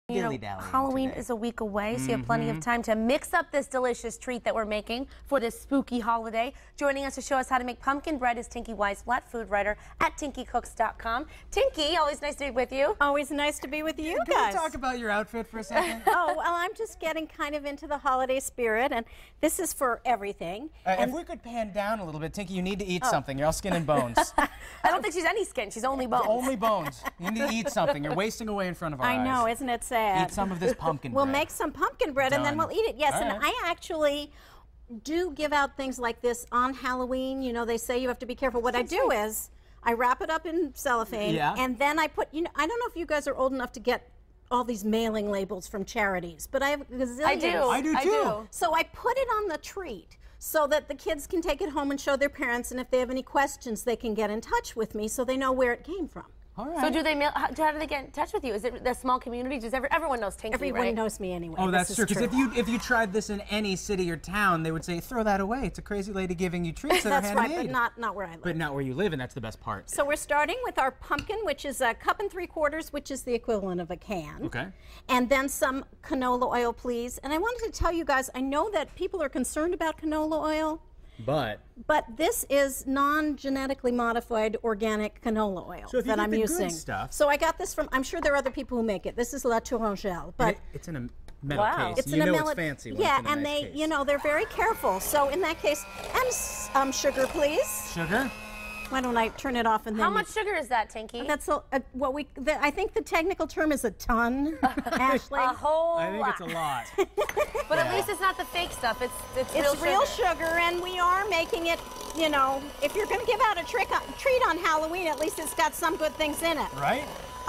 Halloween is a week away, so you have plenty of time to mix up this delicious treat that we're making for this spooky holiday. Joining us to show us how to make pumpkin bread is Tinky Weisblatt, food writer at TinkyCooks.com. Tinky, always nice to be with you. Always nice to be with you guys. Can we talk about your outfit for a second? Oh, well, I'm just getting kind of into the holiday spirit, and this is for everything. If we could pan down a little bit, Tinky, you need to eat something. You're all skin and bones. I don't think she's any skin. She's only bones. Only bones. You need to eat something. You're wasting away in front of our eyes. I know, isn't it sad? Eat some of this pumpkin bread. We'll make some pumpkin bread and then we'll eat it. Yes, All and right. I actually do give out things like this on Halloween. You know, they say you have to be careful. What I do is I wrap it up in cellophane and then I put, I don't know if you guys are old enough to get all these mailing labels from charities, but I have gazillions. I do too. So I put it on the treat so that the kids can take it home and show their parents, and if they have any questions, they can get in touch with me so they know where it came from. All right. So do they mail? How do they get in touch with you? Is it the small community? Does everyone knows Tinky? Everyone right? knows me anyway. Oh, that's This true. is Because if you tried this in any city or town, they would say, "Throw that away. It's a crazy lady giving you treats that That's are right, handmade." but not where I live. But not where you live, and that's the best part. So we're starting with our pumpkin, which is a 1 3/4 cups, which is the equivalent of a can. Okay. And then some canola oil, please. And I wanted to tell you guys, I know that people are concerned about canola oil, But this is non-genetically modified organic canola oil So if you that get I'm the using. good stuff. So I got this from, I'm sure there are other people who make it. This is La Tourangelle, but it's in a metal Wow. case. it's in a it's melon. fancy when Yeah, it's in a and nice they, case. they're very careful. So in that case, and sugar, please. Sugar? Why don't I turn it off and then? How much sugar is that, Tinky? That's I think the technical term is a ton, Ashley. A whole I think lot. it's a lot. But at least it's not the fake stuff. It's It's real sugar, and we are making it, if you're going to give out a treat on Halloween, at least it's got some good things in it. Right?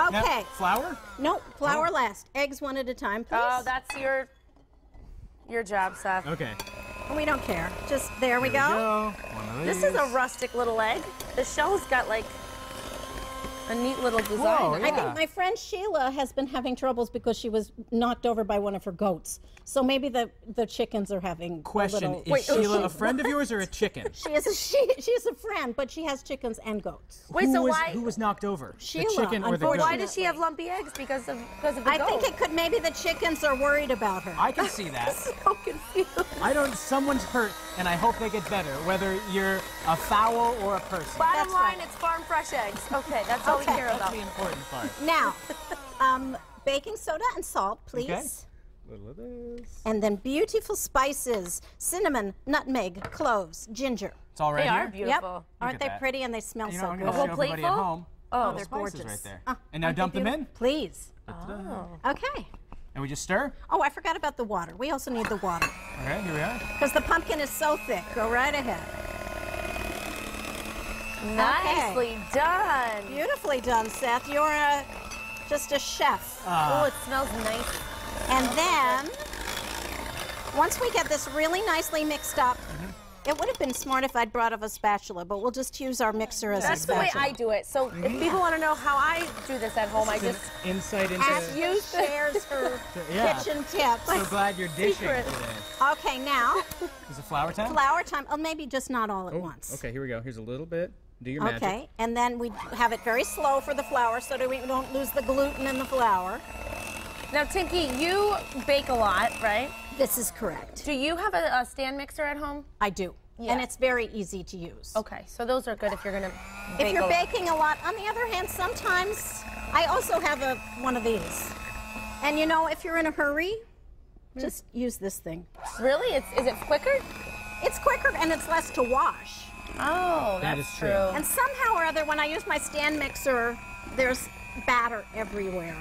Okay. Now, flour? No, flour last. Eggs one at a time, please. Oh, that's your job, Seth. Okay. We don't care. Just, there we Here go. One of This these. is a rustic little egg. The shell's got like a neat little design. Whoa, on it. I think my friend Sheila has been having troubles because she was knocked over by one of her goats. So maybe the chickens are having Question, a little... is Sheila a friend of yours or a chicken? She is a friend, but she has chickens and goats. Wait, so Who was knocked over? Sheila, the chicken or the goat? why does she have lumpy eggs? Because of the I goat? think it could, maybe the chickens are worried about her. I can see that. So confused. Someone's hurt, and I hope they get better, whether you're a fowl or a person. Bottom That's line, right. it's farm fresh eggs. Okay, that's all we Okay. care That's about. the important part. Now, baking soda and salt, please. Okay. A little of this. And then beautiful spices, cinnamon, nutmeg, cloves, ginger. It's all right They here? are beautiful. Yep. Aren't at they that. pretty, and they smell You know, so I'm good? going to whole show everybody at plateful? home. Oh, Little they're spices gorgeous. right there. Ah, And now aren't they dump them in? beautiful? Please. Okay. And we just stir? Oh, I forgot about the water. We also need the water Okay, here we are. because the pumpkin is so thick. Go right ahead. Nicely done. Beautifully done, Seth. You're just a chef. Oh, it smells nice. And then, once we get this really nicely mixed up, it would have been smart if I'd brought up a spatula, but we'll just use our mixer as That's a the way spatula. I do it. So if people want to know how I do this at home, I just Insight Ask into... you shares her Yeah. kitchen tips. So glad you're dishing Secret. today. Okay, now, Is it flour time? flour time. Oh, maybe just not all at Oh, once. okay, here we go. Here's a little bit. Do your magic. Okay, and then we have it very slow for the flour so that we don't lose the gluten in the flour. Now, Tinky, you bake a lot, right? This is correct. Do you have a stand mixer at home? I do. Yeah. And it's very easy to use. Okay, so those are good if you're gonna bake If you're a lot. baking a lot, on the other hand, sometimes I also have one of these. And if you're in a hurry, just use this thing. Really? Is it quicker? It's quicker and it's less to wash. Oh, That that's is true. And somehow or other, when I use my stand mixer, there's batter everywhere.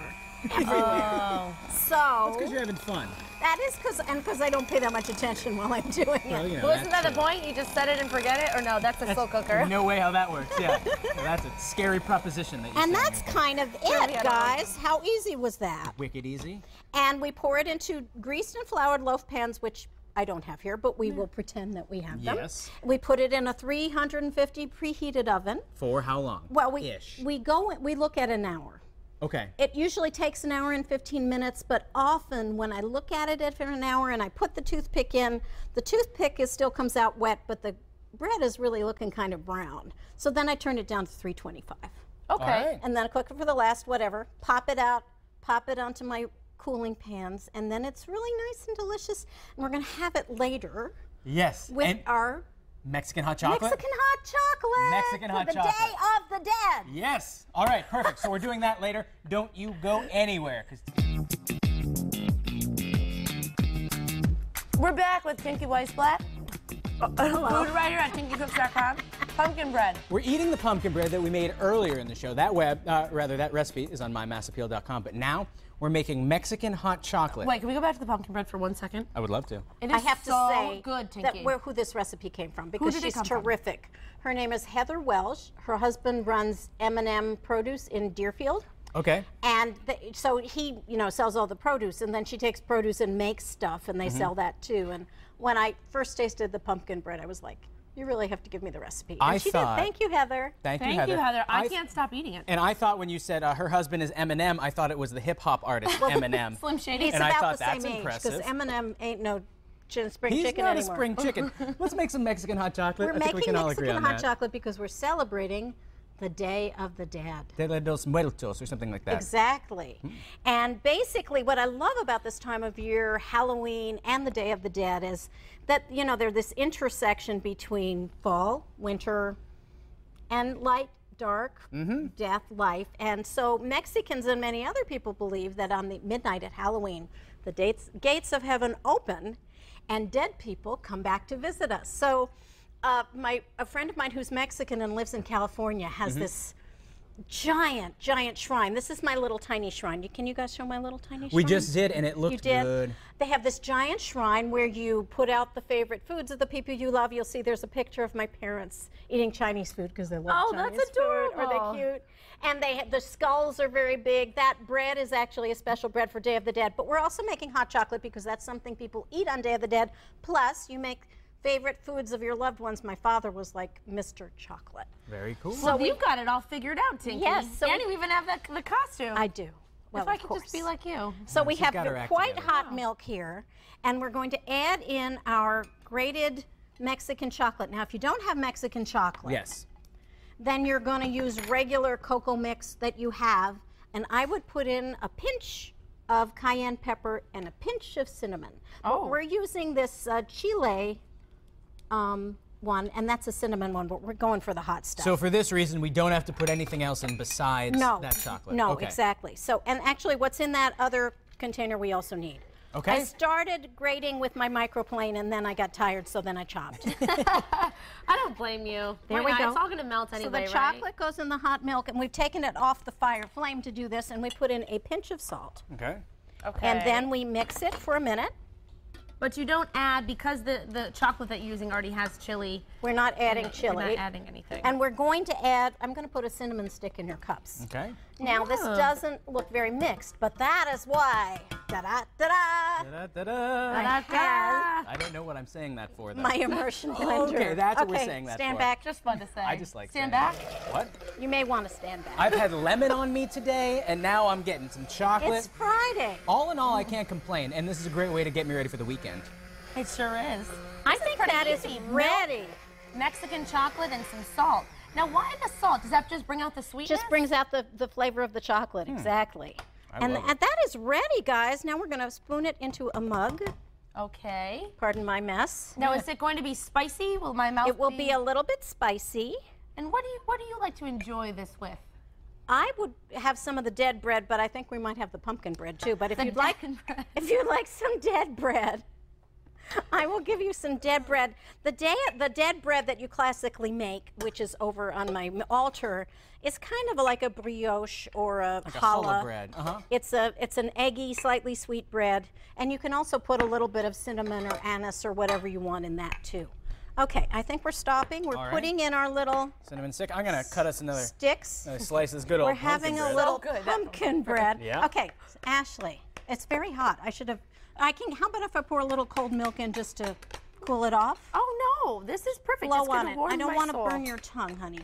Oh. So Because you're having fun. that is because I don't pay that much attention while I'm doing Well, it. you know, Well, isn't that that's the point? You just set it and forget it? Or no, that's a slow cooker. No way how that works, yeah. Well, that's a scary proposition that you're And saying that's right kind of we it, had guys. How easy was that? there. Wicked easy. And we pour it into greased and floured loaf pans, which I don't have here, but we will pretend that we have them. Yes. We put it in a 350 preheated oven. For how long? Well, Ish. we look at an hour. Okay. It usually takes an hour and 15 minutes, but often when I look at it for an hour and I put the toothpick in, the toothpick still comes out wet, but the bread is really looking kind of brown. So then I turn it down to 325. Okay. All right. And then I cook it for the last whatever, pop it out, pop it onto my cooling pans, and then it's really nice and delicious. And we're going to have it later Yes. with and our Mexican hot chocolate? Mexican hot chocolate. Mexican hot for the chocolate. Day of the Dead. Yes. All right, perfect. So we're doing that later. Don't you go anywhere. We're back with Tinky Weisblatt, food writer at TinkyCooks.com. Pumpkin bread. We're eating the pumpkin bread that we made earlier in the show. That recipe is on mymassappeal.com. But now we're making Mexican hot chocolate. Wait, can we go back to the pumpkin bread for 1 second? I would love to. It is I have to so say good, that Tinky. who this recipe came from, because did it she's come from? terrific. Her name is Heather Welsh. Her husband runs M&M Produce in Deerfield. Okay. And so he, sells all the produce, and then she takes produce and makes stuff, and they sell that too. And when I first tasted the pumpkin bread, I was like, you really have to give me the recipe. And she did. Thank you, Heather. Thank you, Thank you, Heather. I th- can't stop eating it. And I thought when you said her husband is Eminem, I thought it was the hip hop artist Eminem. Slim Shady. He's And I about thought the that's same age, impressive. because Eminem ain't no spring He's chicken not anymore. a spring chicken. Let's make some Mexican hot chocolate. We're I think we making can all agree Mexican on hot that. chocolate because we're celebrating the Day of the Dead. Dia de los Muertos or something like that. Exactly. And basically what I love about this time of year, Halloween and the Day of the Dead, is that, there's this intersection between fall, winter, and light, dark, death, life. And so Mexicans and many other people believe that on the midnight at Halloween, the gates of heaven open and dead people come back to visit us. So a friend of mine who's Mexican and lives in California has this giant shrine. This is my little tiny shrine. Can you guys show my little tiny shrine? We just did, and it looked You did? good. They have this giant shrine where you put out the favorite foods of the people you love. You'll see there's a picture of my parents eating Chinese food because they love Chinese that's adorable. food. Are they cute? And the skulls are very big. That bread is actually a special bread for Day of the Dead. But we're also making hot chocolate because that's something people eat on Day of the Dead. Plus, you make favorite foods of your loved ones. My father was like Mr. Chocolate. Very cool. So you've got it all figured out, Tinky. Yes, so and you even have the costume. I do. Well, if I of could course. just be like you. So we she's have got her the act quite together. hot milk here, and we're going to add in our grated Mexican chocolate. Now, if you don't have Mexican chocolate, Yes. then you're going to use regular cocoa mix that you have, and I would put in a pinch of cayenne pepper and a pinch of cinnamon. Oh. But we're using this Chile one, and that's a cinnamon one, but we're going for the hot stuff. So for this reason, we don't have to put anything else in besides no, that chocolate. No, Okay. exactly. So, and actually what's in that other container we also need. Okay. I started grating with my microplane, and then I got tired, so then I chopped. I don't blame you. There Why we not? go. It's all going to melt So anyway, the right? chocolate goes in the hot milk, and we've taken it off the fire flame to do this, and we put in a pinch of salt. Okay. Okay. And then we mix it for a minute. But you don't add, because the chocolate that you're using already has chili. We're not adding chili. We're not adding anything. And we're going to add, I'm going to put a cinnamon stick in your cups. Okay. Now, this Oh. doesn't look very mixed, but that is why, da-da-da-da, Da-da-da-da. I have I don't know what I'm saying that for, though. my immersion blender. Okay, that's what we're Okay, saying that stand for. back. Just fun to say. I just like Stand saying back. that. What? You may want to stand back. I've had lemon on me today, and now I'm getting some chocolate. It's Friday. All in all, I can't complain, and this is a great way to get me ready for the weekend. It sure is. I This is think pretty that is easy. ready. Mexican chocolate and some salt. Now, why the salt? Does that just bring out the sweetness? Just brings out the flavor of the chocolate, exactly. I And love it. that is ready, guys. Now we're going to spoon it into a mug. Okay. Pardon my mess. Now, is it going to be spicy? Will my mouth It will be a little bit spicy. And what do you like to enjoy this with? I would have some of the dead bread, but I think we might have the pumpkin bread too. But if you'd like, dead bread. if you'd like some dead bread, I will give you some dead bread. The dead bread that you classically make, which is over on my altar, is kind of like a brioche or a Like a challah. challah bread. Uh-huh. It's an eggy, slightly sweet bread, and you can also put a little bit of cinnamon or anise or whatever you want in that too. Okay, I think we're stopping. We're All right. putting in our little Cinnamon stick. I'm gonna cut us another sticks. slice of this good old We're having pumpkin a bread. little good. pumpkin bread. Yeah. Okay, Ashley, it's very hot. How about if I pour a little cold milk in just to cool it off? Oh no, this is perfect. Blow It's gonna on it. warm I don't my want to soul. burn your tongue, honey.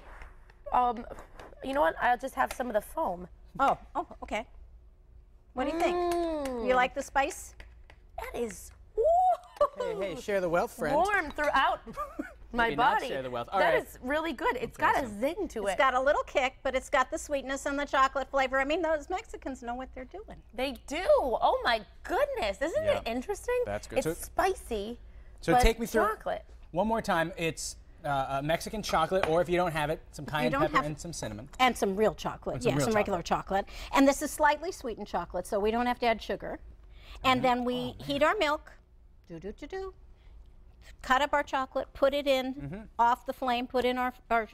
You know what? I'll just have some of the foam. Oh, okay. What do you think? You like the spice? That is Hey, share the wealth, friend. warm throughout. my Maybe not body. share the wealth. All That right. is really good. It's got a zing to it. It's got a little kick, but it's got the sweetness and the chocolate flavor. I mean, those Mexicans know what they're doing. They do. Oh my goodness. Isn't Yeah. it interesting? That's good. It's spicy. So but take me through chocolate. one more time. It's Mexican chocolate, or if you don't have it, some cayenne pepper and some cinnamon. And some real chocolate. some Yeah, real some regular chocolate. And this is slightly sweetened chocolate, so we don't have to add sugar. And then we heat our milk. Cut up our chocolate, put it in off the flame, put in our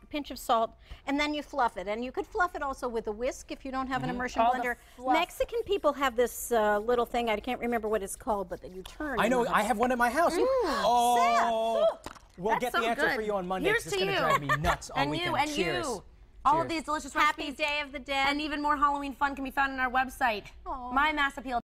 pinch of salt, and then you fluff it. And you could fluff it also with a whisk if you don't have an immersion All the blender. fluff. Mexican people have this little thing, I can't remember what it's called, but that you turn. I know. I have one at my house. Oh. We'll That's get so the answer good. for you on Monday. Here's It's to going to you. drive me nuts all And weekend. you, and Cheers. you. All of Cheers. these delicious Happy recipes Day of the Dead. and even more Halloween fun can be found on our website, Aw. mymassappeal.com.